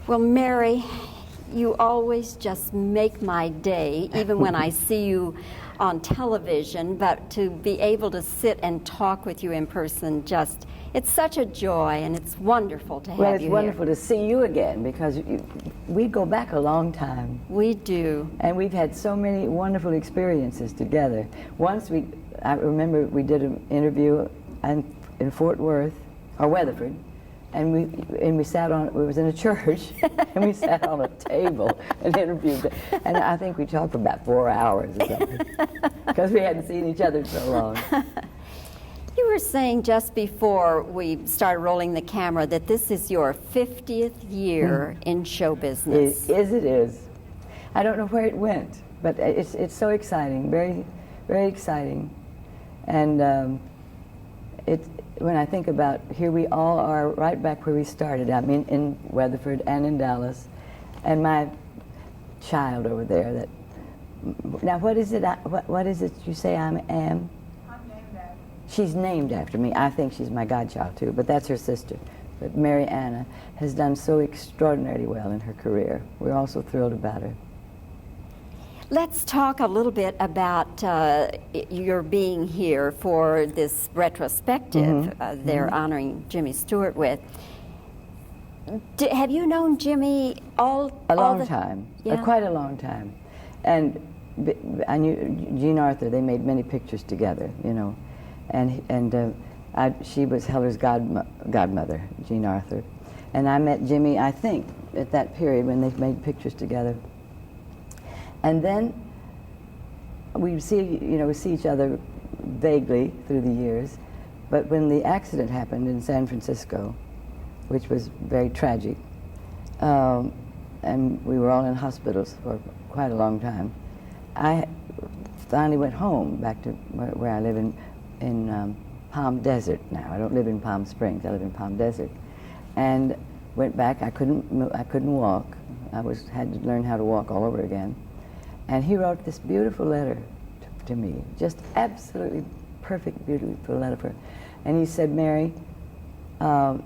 Well, Mary, you always just make my day, even when I see you on television, but to be able to sit and talk with you in person, just, it's such a joy, and it's wonderful to have you here. Well, it's wonderful to see you again, because we go back a long time. We do. And we've had so many wonderful experiences together. Once I remember we did an interview in Fort Worth, or Weatherford, and we sat on, it was in a church, and we sat on a table and interviewed, and I think we talked for about 4 hours or something, because we hadn't seen each other so long. You were saying just before we started rolling the camera that this is your 50th year in show business. It is. I don't know where it went, but it's so exciting, very, very exciting. And when I think about, here we all are right back where we started. I mean, in Weatherford and in Dallas, and my child over there. That now, what is it? What is it you say I am? I'm named after. She's named after me. I think she's my godchild too, but that's her sister. But Mary Anna has done so extraordinarily well in her career. We're also thrilled about her. Let's talk a little bit about your being here for this retrospective they're honoring Jimmy Stewart with. Have you known Jimmy a long time, quite a long time. And I knew Jean Arthur. They made many pictures together, you know. And she was Heller's godmother, Jean Arthur. And I met Jimmy, I think, at that period when they made pictures together. And then we see each other vaguely through the years. But when the accident happened in San Francisco, which was very tragic, and we were all in hospitals for quite a long time, I finally went home, back to where I live in Palm Desert now. I don't live in Palm Springs, I live in Palm Desert. And went back. I couldn't walk. I had to learn how to walk all over again. And he wrote this beautiful letter to me, just absolutely perfect, beautiful letter for her. And he said, Mary, don't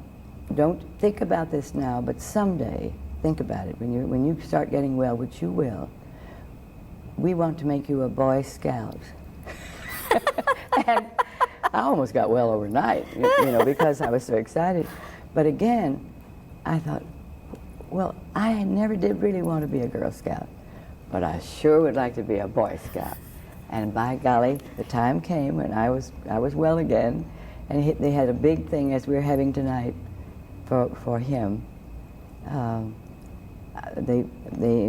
think about this now, but someday, think about it, when you start getting well, which you will, we want to make you a Boy Scout. And I almost got well overnight, you know, because I was so excited. But again, I thought, well, I never did really want to be a Girl Scout, but I sure would like to be a Boy Scout. And by golly, the time came when I was well again, and they had a big thing as we're having tonight for him. They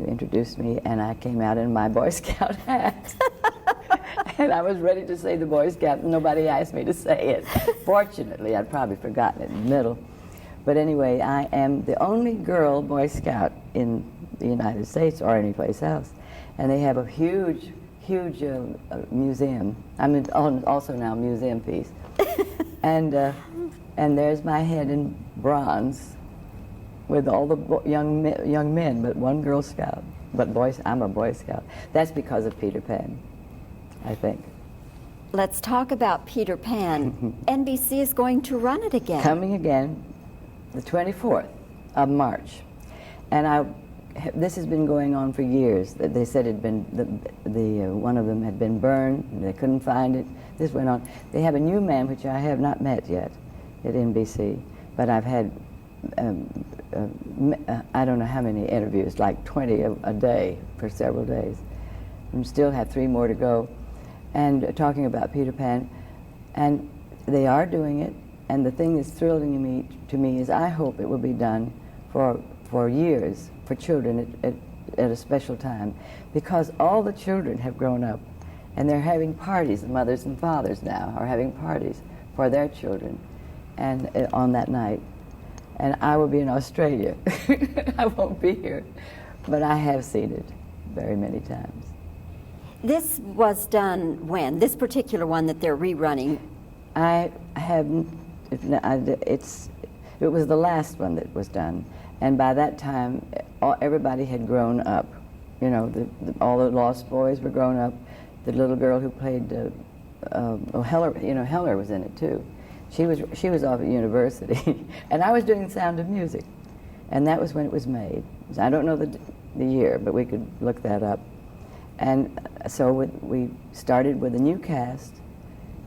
introduced me, and I came out in my Boy Scout hat. And I was ready to say the Boy Scout, and nobody asked me to say it. Fortunately, I'd probably forgotten it in the middle. But anyway, I am the only girl Boy Scout in the United States or anyplace else. And they have a huge, huge museum. I'm also now a museum piece. And there's my head in bronze with all the young men, but one Girl Scout. But I'm a Boy Scout. That's because of Peter Pan, I think. Let's talk about Peter Pan. NBC is going to run it again. Coming again, the 24th of March. And this has been going on for years. They said it'd been one of them had been burned, and they couldn't find it. This went on. They have a new man, which I have not met yet at NBC, but I've had I don't know how many interviews, like 20 a day for several days. And still have 3 more to go. And talking about Peter Pan, and they are doing it. And the thing that's thrilling to me is I hope it will be done for years for children at a special time, because all the children have grown up, and they're having parties. The mothers and fathers now are having parties for their children, and on that night. And I will be in Australia. I won't be here, but I have seen it very many times. This was done when? This particular one that they're rerunning? I haven't. It was the last one that was done, and by that time, everybody had grown up. You know, all the Lost Boys were grown up. The little girl who played Heller, Heller was in it too. She was off at university, and I was doing Sound of Music, And that was when it was made. I don't know the year, but we could look that up. And so we started with a new cast,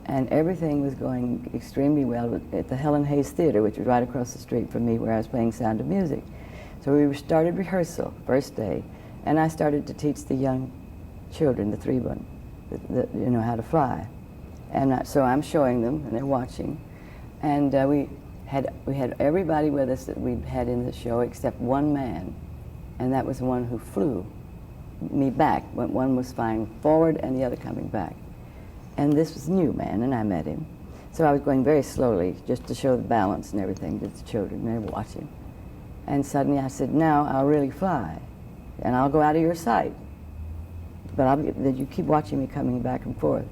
and everything was going extremely well at the Helen Hayes Theater, which was right across the street from me where I was playing Sound of Music. So we started rehearsal first day, and I started to teach the young children, the 3-1, how to fly. And so I'm showing them, and they're watching. And we had everybody with us that we'd had in the show except one man, and that was the one who flew me back. One was flying forward and the other coming back. And this was a new man, and I met him. So I was going very slowly just to show the balance and everything to the children, and they were watching. And suddenly I said, now I'll really fly, and I'll go out of your sight. But you keep watching me coming back and forth.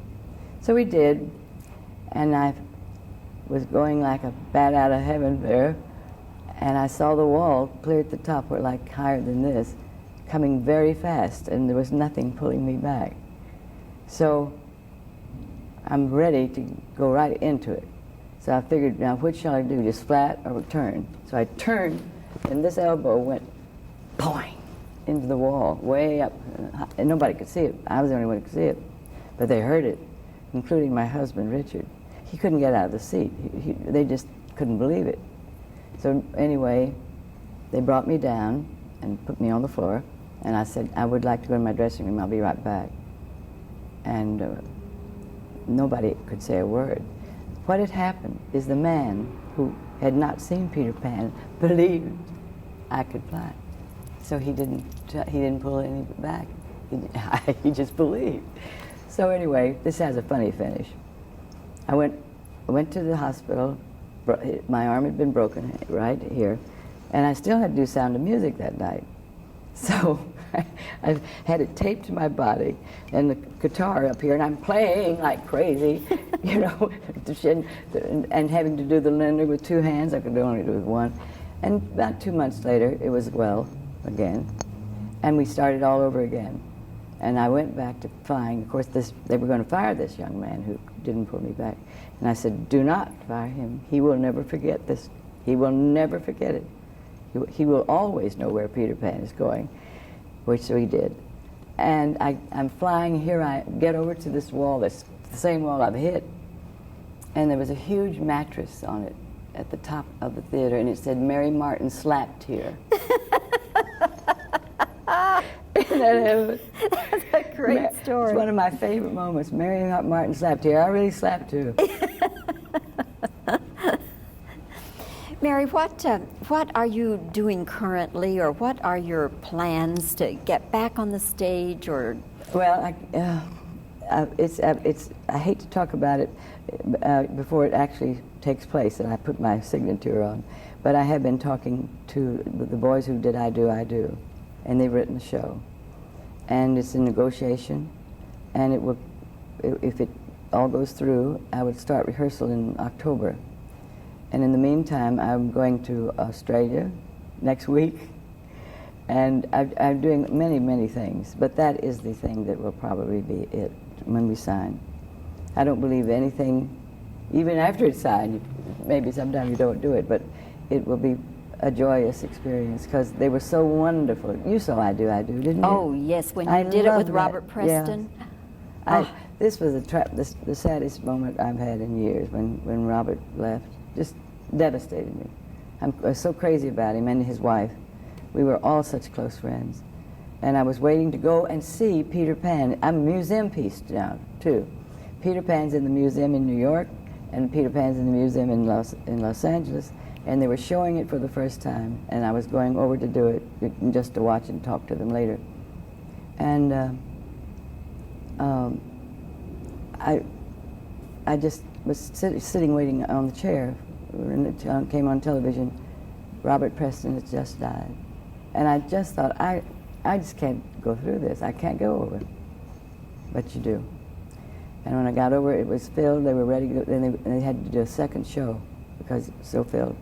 So we did, and I was going like a bat out of heaven there, and I saw the wall clear at the top, or like higher than this, coming very fast, and there was nothing pulling me back. So I'm ready to go right into it. So I figured, now which shall I do, just flat or turn? So I turned, and this elbow went boing into the wall, way up, and nobody could see it. I was the only one who could see it, but they heard it, including my husband, Richard. He couldn't get out of the seat. They just couldn't believe it. So anyway, they brought me down and put me on the floor, and I said, I would like to go to my dressing room. I'll be right back. And nobody could say a word. What had happened is the man who had not seen Peter Pan believed I could fly. So he didn't pull any back. He just believed. So anyway, this has a funny finish. I went to the hospital. My arm had been broken right here, and I still had to do Sound of Music that night. So I had it taped to my body, and the guitar up here, and I'm playing like crazy, and having to do the Linder with 2 hands. I could only do it with 1. And about 2 months later, it was well again, and we started all over again. And I went back to flying. Of course, they were going to fire this young man who didn't pull me back. And I said, do not fire him. He will never forget this. He will never forget it. He will always know where Peter Pan is going, which he did. And I'm flying. Here I get over to this wall, the same wall I've hit. And there was a huge mattress on it at the top of the theater, and it said, Mary Martin slapped here. That's a great story. It's one of my favorite moments. Mary Martin slapped here. I really slapped too. Mary, what are you doing currently, or what are your plans to get back on the stage? Or well, I hate to talk about it before it actually takes place, and I put my signature on. But I have been talking to the boys who did I Do, and they've written the show. And it's in negotiation, and it will, if it all goes through, I would start rehearsal in October. And in the meantime, I'm going to Australia next week, and I'm doing many, many things, but that is the thing that will probably be it when we sign. I don't believe anything, even after it's signed, maybe sometime you don't do it, but it will be a joyous experience, because they were so wonderful. You saw I Do, didn't you? Oh, yes, when you did it with Robert Preston. Yeah. This was the saddest moment I've had in years, when Robert left. Just devastated me. I was so crazy about him and his wife. We were all such close friends. And I was waiting to go and see Peter Pan. I'm a museum piece now, too. Peter Pan's in the museum in New York, and Peter Pan's in the museum in Los Angeles. And they were showing it for the first time, and I was going over to do it just to watch and talk to them later. And I just was sitting waiting on the chair, and it came on television, Robert Preston has just died. And I just thought, I just can't go through this. I can't go over it. But you do. And when I got over it was filled. They were ready to go. Then they had to do a second show because it was so filled.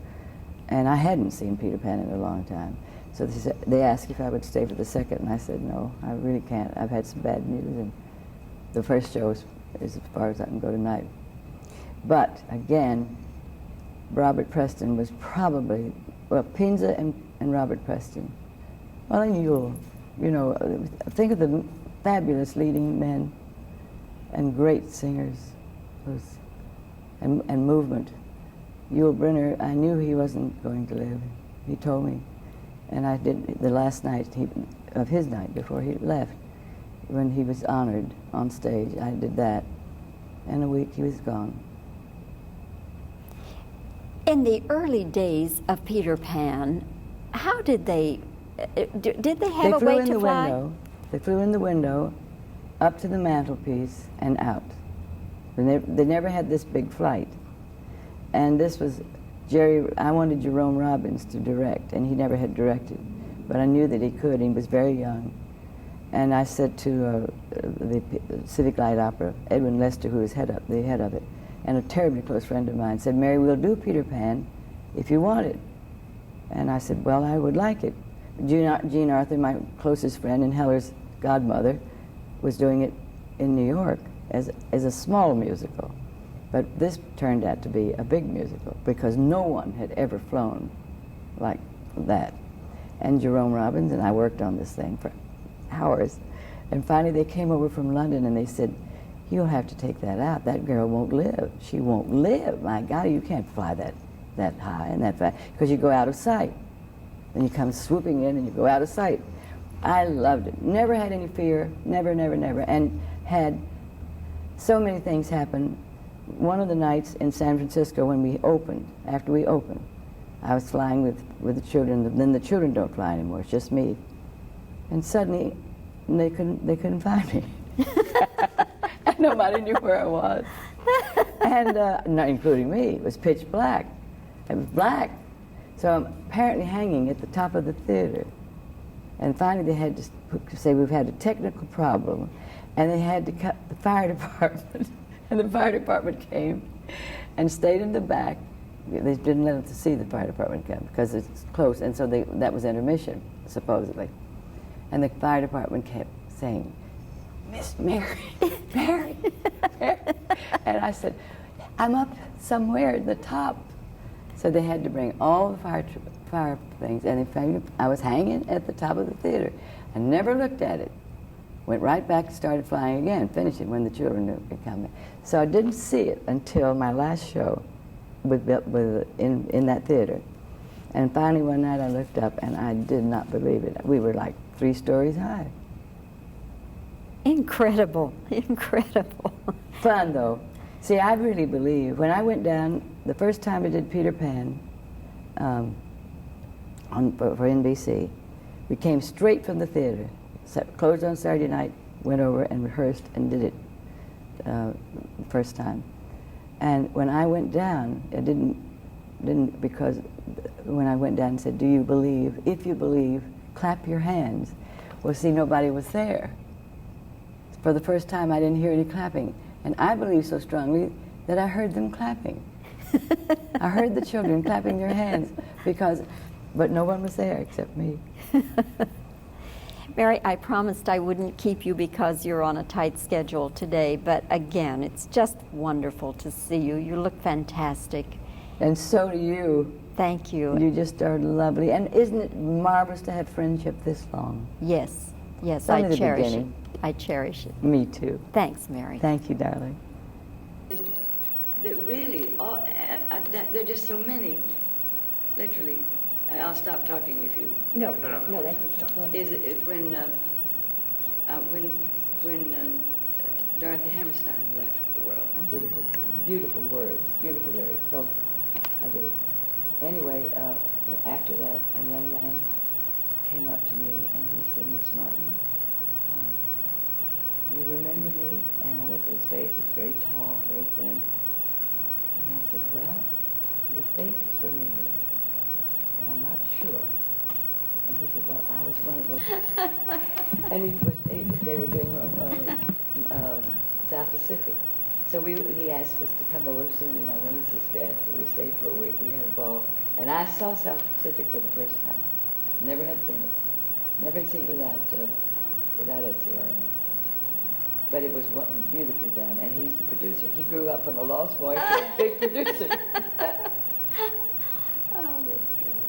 And I hadn't seen Peter Pan in a long time. So they asked if I would stay for the second, and I said, no, I really can't. I've had some bad news, and the first show is as far as I can go tonight. But again, Robert Preston was probably Well, Pinza and Robert Preston. Well, and you know, think of the fabulous leading men and great singers, and movement. Yul Brynner, I knew he wasn't going to live. He told me. And I did the last night of his night before he left, when he was honored on stage. I did that. In a week, he was gone. In the early days of Peter Pan, how did they have a way to fly? They flew in the window, up to the mantelpiece, and out. They never had this big flight. And this was I wanted Jerome Robbins to direct, and he never had directed. But I knew that he could. He was very young. And I said to the Civic Light Opera, Edwin Lester, who was the head of it, and a terribly close friend of mine, said, Mary, we'll do Peter Pan if you want it. And I said, well, I would like it. Jean Arthur, my closest friend and Heller's godmother, was doing it in New York as a small musical. But this turned out to be a big musical because no one had ever flown like that. And Jerome Robbins and I worked on this thing for hours. And finally they came over from London and they said, you'll have to take that out. That girl won't live. She won't live. My God, you can't fly that high and that fast because you go out of sight. Then you come swooping in and you go out of sight. I loved it. Never had any fear. Never, never, never. And had so many things happen. One of the nights in San Francisco when we opened, after we opened, I was flying with the children. Then the children don't fly anymore. It's just me. And suddenly, they couldn't find me. Nobody knew where I was. And not including me. It was pitch black. It was black. So I'm apparently hanging at the top of the theater. And finally they had to say, we've had a technical problem. And they had to cut the fire department. And the fire department came and stayed in the back. They didn't let us see the fire department come because it's close. And so that was intermission, supposedly. And the fire department kept saying, Miss Mary, Mary, Mary. And I said, I'm up somewhere at the top. So they had to bring all the fire things. And in fact, I was hanging at the top of the theater. I never looked at it. Went right back and started flying again, finished it when the children were coming. So I didn't see it until my last show in that theater. And finally one night I looked up and I did not believe it. We were like 3 stories high. Incredible, incredible. Fun though. See, I really believe, when I went down, the first time I did Peter Pan for NBC, we came straight from the theater. Closed on Saturday night, went over and rehearsed and did it the first time. And when I went down, it didn't because when I went down and said, do you believe? If you believe, clap your hands. Well, see, nobody was there. For the first time, I didn't hear any clapping. And I believe so strongly that I heard them clapping. I heard the children clapping their hands but no one was there except me. Mary, I promised I wouldn't keep you because you're on a tight schedule today, but again, it's just wonderful to see you. You look fantastic. And so do you. Thank you. You just are lovely. And isn't it marvelous to have friendship this long? Yes, yes, Only I the cherish beginning. it. I cherish it. Me too. Thanks, Mary. Thank you, darling. There are just so many, literally. I'll stop talking if you... No, that's okay. Is it when Dorothy Hammerstein left the world? Beautiful, beautiful words, beautiful lyrics. So I do it. Anyway, after that, a young man came up to me and he said, Miss Martin, you remember me? And I looked at his face. He was very tall, very thin. And I said, well, your face is familiar. I'm not sure. And he said, well, I was one of them. And they were doing South Pacific. So he asked us to come over soon, and I went as his guest, and we stayed for a week. We had a ball. And I saw South Pacific for the first time. Never had seen it. Never had seen it without Etsy or anything. But it was beautifully done, and he's the producer. He grew up from a lost boy to a big producer. Oh, that's great.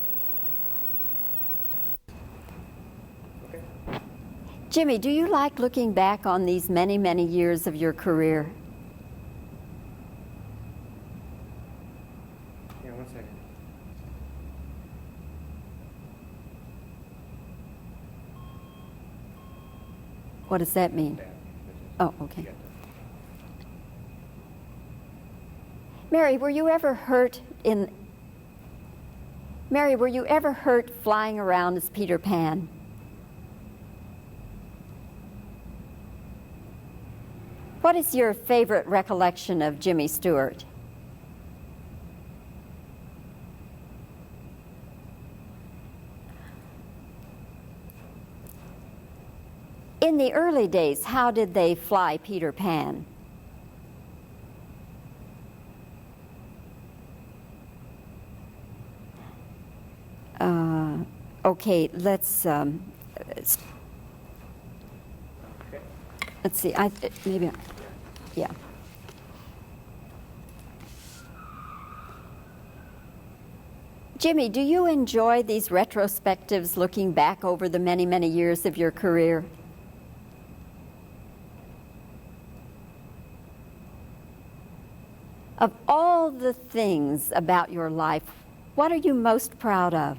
Jimmy, do you like looking back on these many, many years of your career? Yeah, 1 second. What does that mean? Bad. Oh, okay. Yeah. Mary, were you ever hurt flying around as Peter Pan? What is your favorite recollection of Jimmy Stewart? In the early days, how did they fly Peter Pan? Okay, let's see. Yeah. Jimmy, do you enjoy these retrospectives, looking back over the many, many years of your career? Of all the things about your life, what are you most proud of?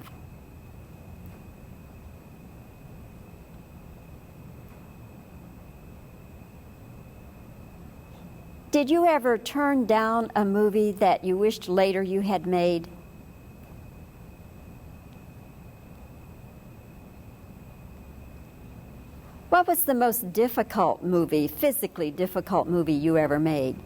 Did you ever turn down a movie that you wished later you had made? What was the most difficult movie, physically difficult movie you ever made?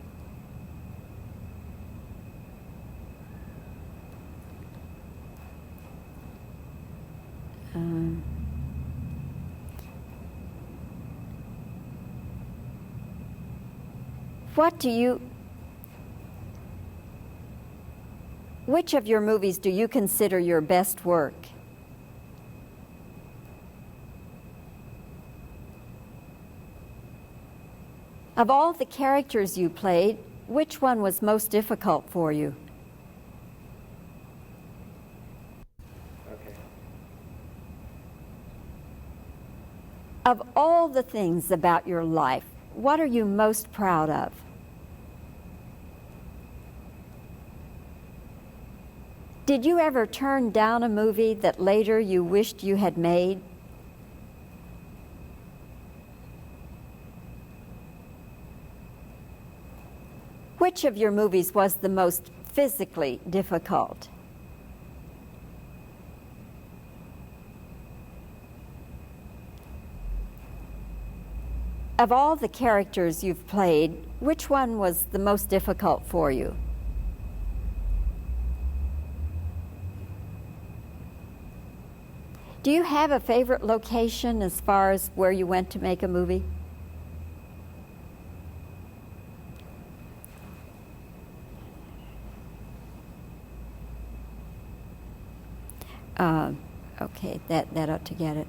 Which of your movies do you consider your best work? Of all the characters you played, which one was most difficult for you? Okay. Of all the things about your life, what are you most proud of? Did you ever turn down a movie that later you wished you had made? Which of your movies was the most physically difficult? Of all the characters you've played, which one was the most difficult for you? Do you have a favorite location as far as where you went to make a movie? Okay, that ought to get it.